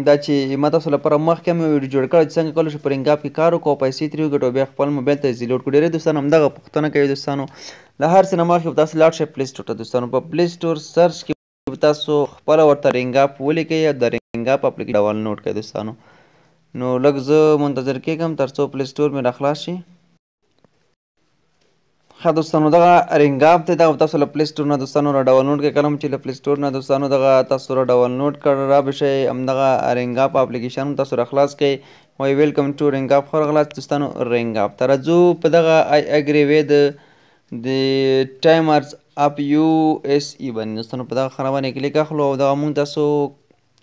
دا چې ما تاسو لپاره مخکې هم یو ویډیو جوړ کړی چې څنګه کولی شو په رینګ اپ کې کار وکړو او پیسې ترې وګټو او بیا خپل موبایل ته یې لوډ کړو. ډېری دوستان همدغه پوښتنه کوي دوستانو. له هر څه نه مخکې به تاسو لاړ شئ پلی سټور ته دوستانو. په پلی سټور سرچ کې به تاسو خپله ورته رینګ اپ ولیکئ او د رینګ اپ اپلیکیشن ډاونلوډ کړئ دوستانو. نو لږ زه منتظر کېږم تر څو پلی سټور مې راخلاص شي. ښه دوستانو دغه رینګ اپ دی دغه تاسو له پلی سټور نه دوستانو را ډاونلوډ کړئ. کله هم چې له پلی سټور نه دوستانو دغه تاسو را ډاونلوډ کړ را به شئ همدغه رینګ اپ اپلیکیشن هم تاسو را خلاص کړئ. وایي ویلکم ټو رینګ اپ. ښه راغلاست دوستانو رینګ اپ ته. راځو په دغه آی اګری وې د ټایمرز اپ یو اس ای باندې دوستانو په دغه خانه باندې کلیک اخلو او دغه مونږ تاسو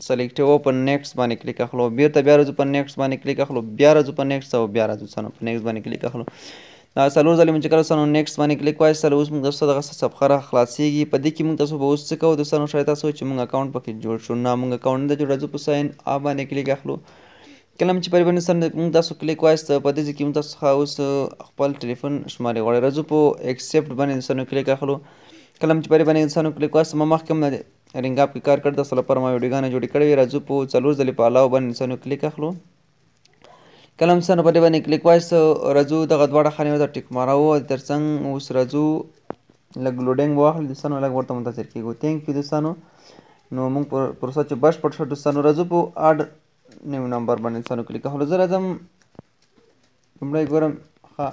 سلیکټ و په نیکسټ باندې کلیک اخلو. بیرته بیا راځو په نیکسټ باندې کلیک اخلو. بیا راځو په نیکسټ او بیا راځو دوستانو په نیکسټ باندې کلیک اخلو. دا څلور ځلې مونږ چې کله دوستانو نیکسټ باندې کلیک وایستل اوس مونږ تاسو دغه صفحه را خلاصېږي. په دې کې مونږ تاسو به اوس څه کوو دوستانو شاید تاسو چې مونږ اکاونټ پکې جوړ شو. نه مونږ اکاونټ نه دی جوړ. راځو په ساین اپ باندې کلیک اخلو. کله هم چې پرې باندې دوستانو مونږ تاسو کلیک وایسته په دې ځای کې مونږ تاسو څخه اوس خپل ټلیفون شمارې غواړي. راځو په ایکسپټ باندې دوستانو کلیک اخلو. کله هم چې پرې باندې دوستانو کلیک وایسته ما مخکې هم رینګ اپ کې کار کړی تاسو لپاره ما ویډیوګانې جوړې کړې وي. راځو په څلور ځلې په الاو باندې دوستانو کلیک اخلو. کله هم دوستانو په دې باندې کلیک وایسته راځو دغه دواړه خانې ته ټیک ماراو تر څنګ اوس راځو لږ لوډینګ به واخلي دوستانو لږ ورته منتظر کېږو. تھینک یو دوستانو. نو موږ پروسه چې بشپړ شو دوستانو راځو په اډ نیو نمبر باندې دوستانو کلیک اخلو. زه راځم لومړی ګورم ښه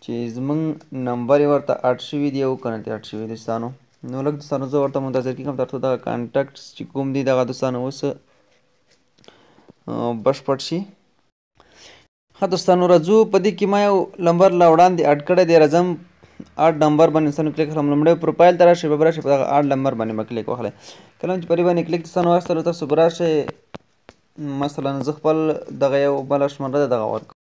چې زموږ نمبر یې ورته اډ شوي دي او که نه دي اډ شوي دوستانو. نو لږ دوستانو زه ورته منتظر کېږم تر څو دغه کانټکټس چې کوم دي دغه دوستانو اوس بشپړ شي. ښه دوستانو راځو په دې کې ما یو نمبر له وړاندې اډ کړی دی. راځم اډ نمبر باندې دوستانو کلیک کړم. لومړی پروفایل ته راشئ بیا به راشئ په دغه اډ نمبر باندې به کلیک واخلئ. کله هم چې په دې باندې کلیک دوستانو واخیستلو تاسو به راشئ مثلا زه خپل دغه یو بله شمېره ده دغه ورکوم.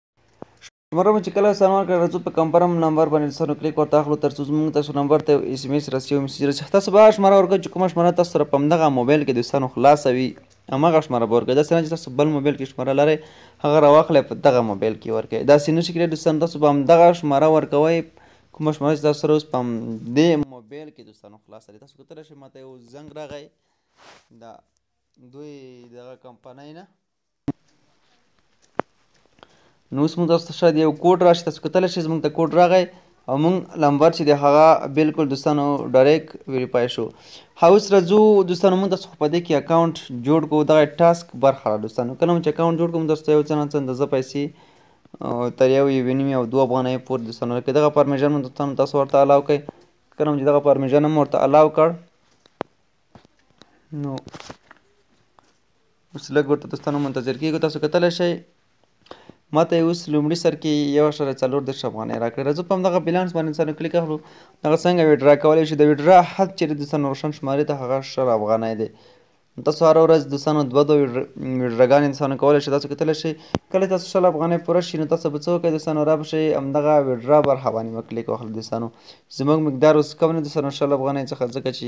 شمېره مو چې کله دوستانو ورکړه راځو په کنفرم نمبر باندې دوستانو کلیک ورته اخلو تر څو زموږ تاسو نمبر ته ایس ام ایس راسي او میسج راسي. تاسو به هغه شمېره ورکوئ چې کومه شمېره تاسو سره په همدغه موبایل کې دوستانو خلاصه وي همغه شمېره به ورکوئ. داسې نه چې تاسو بل موبایل کې شمېره لرئ هغه راواخلئ په دغه موبایل کې ورکوئ. داسې نشي کېدای دوستانو. تاسو به همدغه شمېره ورکوئ کومه شمېره چې تاسو سره اوس په همدې موبایل کې دوستانو خلاصه دی. تاسو کتلی شئ ماته یو زنګ راغی د دوی دغه کمپنۍ نه. نو اوس موږ تاسو ته شاید یو کوډ راشي. تاسو کتلی شئ زموږ ته کوډ راغی او موږ نمبر چې دی هغه بالکل دوستانو ډایرکټ ویریفای شو. اوس راځو دوستانو موږ تاسو په دې کې اکاونټ جوړ کړو. دغه ټاسک برخه ده دوستانو. کله هم چې اکاونټ جوړ کړو تاسو ته یو څه نه څه اندازه پیسې تر یو نیم او 2 افغانۍ پورې دوستانو لکه دغه پرمیژن دوستانو تاسو ورته الاو کړئ. کله هم چې دغه پرمیژن هم ورته الاو کړ نو اوس لږ ورته دوستانو منتظر کېږو. تاسو کتلی شئ ماته یې اوس لومړي سر کې 1.34 افغانۍ راکړې. راځو په همدغه بیلانس باندې دوستانو کلیک اخلو. دغه څنګه ویډرا کولی شو. د ویډرا حد چې دی دوستانو روشن شمارې ته هغه 100 افغانۍ دی. تاسو هره ورځ دوستانو 2 ویډراګانې دوستانو کولی شئ. تاسو کتلی شئ کله تاسو 100 افغانۍ پوره شي نو تاسو به څه وکړئ دوستانو را به شئ همدغه ویډرا برخه باندې به کلیک واخلئ دوستانو. زموږ مقدار اوس کم نه دی دوستانو 100 افغانۍ څخه ځکه چې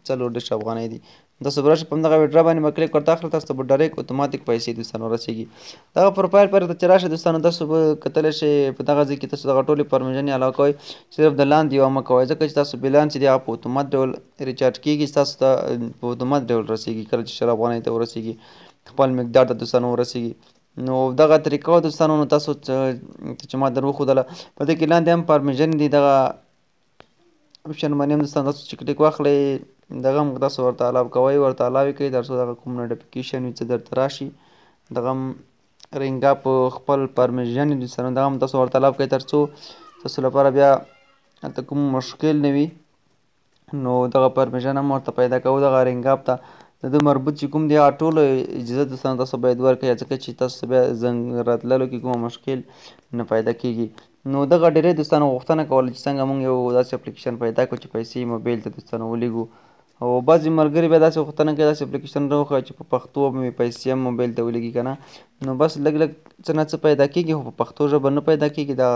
1.34 افغانۍ دي. تاسو به راشئ په همدغه ویډرا باندې به کلیک ورته اخلئ. تاسو ته به ډایرکټ اتوماتیک پیسې دوستانو رسیږي. دغه پروفایل پورې ته چې راشئ دوستانو تاسو به کتلی شئ په دغه ځای کې تاسو دغه ټولې پرمیژنې الاو کوئ. صرف د لاندې یوه مه کوئ ځکه چې تاسو بیلانس چې دی هغه په اتومات ډول ریچارج کېږي تاسو ته په اتومات ډول رسیږي. کله چې 100 افغانۍ ته ورسیږي خپل مقدار ته دوستانو ورسیږي. نو دغه طریقه دوستانو نو تاسو چې ما در وښودله په دې کې لاندې هم پرمیژن دي دغه اپشن باندې هم دوستانو تاسو چې کلیک واخلئ دغه هم تاسو ورته الاو کوئ ورته الاو یې کوئ تر څو دغه کوم نوټیفیکیشن وي څه درته راشي. دغه هم رینګ اپ خپل پرمیژن دوستانو دغه هم تاسو ورته الاو کوئ تر څو تاسو لپاره بیا هلته کوم مشکل نه وي. نو دغه پرمیژن هم ورته پیدا کوو دغه رینګ اپ ته د ده مربوط چې کوم دی هغه ټولو اجازه دوستانو تاسو باید ورکړئ ځکه چې تاسو بیا زنګ راتللو کې کومه مشکل نه پیدا کېږي. نو دغه ډېری دوستانو غوښتنه کوله چې څنګه موږ یو داسې اپلیکیشن پیدا کړو چې پیسې موبایل ته دوستانو ولیږو او بعضې ملګري بیا داسې غوښتنه کوي داسې اپلیکیشن راوښیه چې په پښتو مې پیسې هم موبایل ته ولېږي که نه. نو بس لږ څه نه څه پیدا کېږي خو په پښتو ژبه نه پیدا کېږي. دا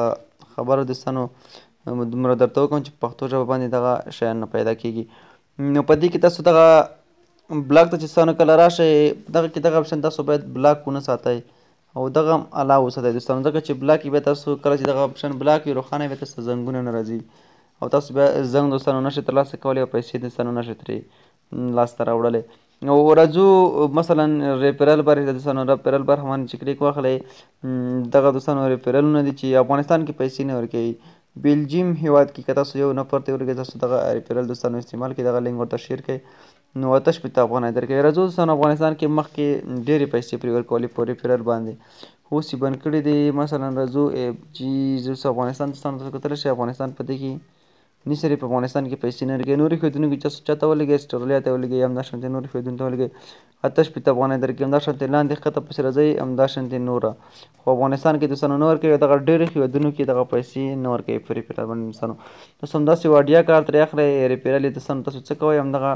خبره دوستانو دومره درته وکړم چې په پښتو ژبه باندې دغه شیان نه پیدا کېږي. نو په دې کې تاسو دغه بلاک ته چې دوستانو کله راشئ دغه کې دغه اپشن تاسو باید بلاک ونه ساتئ او دغه هم الاو وساتئ دوستانو ځکه چې بلاک بیا تاسو کله چې دغه اپشن بلاک وي روښانه بیا تاسو ته زنګونه نه راځي او تاسو بیا زنګ دوستانو نشئ ترلاسه کولی او پیسې دوستانو نشئ ترې لاسته راوړلی. او راځو مثلا ریفرل بر دوستانو ریفرل بر باندې چې کلیک واخلئ دغه دوستانو ریفرلونه دي چې افغانستان کې پیسې نه ورکوي بلجیم هیواد کې که تاسو یو نفر ته ورکوئ تاسو دغه ریفرل دوستانو استعمال کړئ دغه لینک ورته شیر کړئ نو 8 افغانۍ درکوي. راځو دوستانو افغانستان کې مخکې ډېرې پیسې پرې ورکولې په ریفرل باندې اوس یې بند کړي دي. مثلا راځو چې اوس افغانستان دوستانو تاسو کتلی شئ افغانستان په دې کې نه صرف افغانستان کې پیسې نه ورکوي نورو هېوادونو کې تاسو چاته ولګئ اسټرالیا ته ولګئ همداشانتې نورو هېوادونو ته ولګئ 8 افغانۍ درکوي. همداشانتې لاندې ښکته پسې راځئ همداشانتې نوره خو افغانستان کې دوستانو نه ورکوي دغه ډېرو هېوادونو کې دغه پیسې نه ورکوي په ریفرل باندې دوستانو. تاسو همداسې وړیا کار ترې اخلئ ریفرل یې دوستانو تاسو څه کوئ همدغه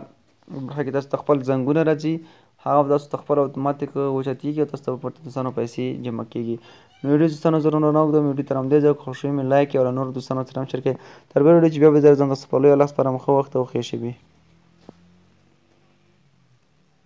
برخه کې تاسو ته خپل زنګونه راځي هغه به تاسو ته خپل اتوماتیک اوچتېږي او تاسو ته به ورته دوستانو پیسې جمع کېږي. نو ویډیو دوستانو زه نه اوږدوم ویډیو تر همدې ځایه خوښ شوې مې لایک کړئ او له نورو دوستانو سره هم شیر کړئ. تر بل ویډیو چې بیا به زه درځم تاسو په لویه الله سپارم ښه وخت او ښې شېبې.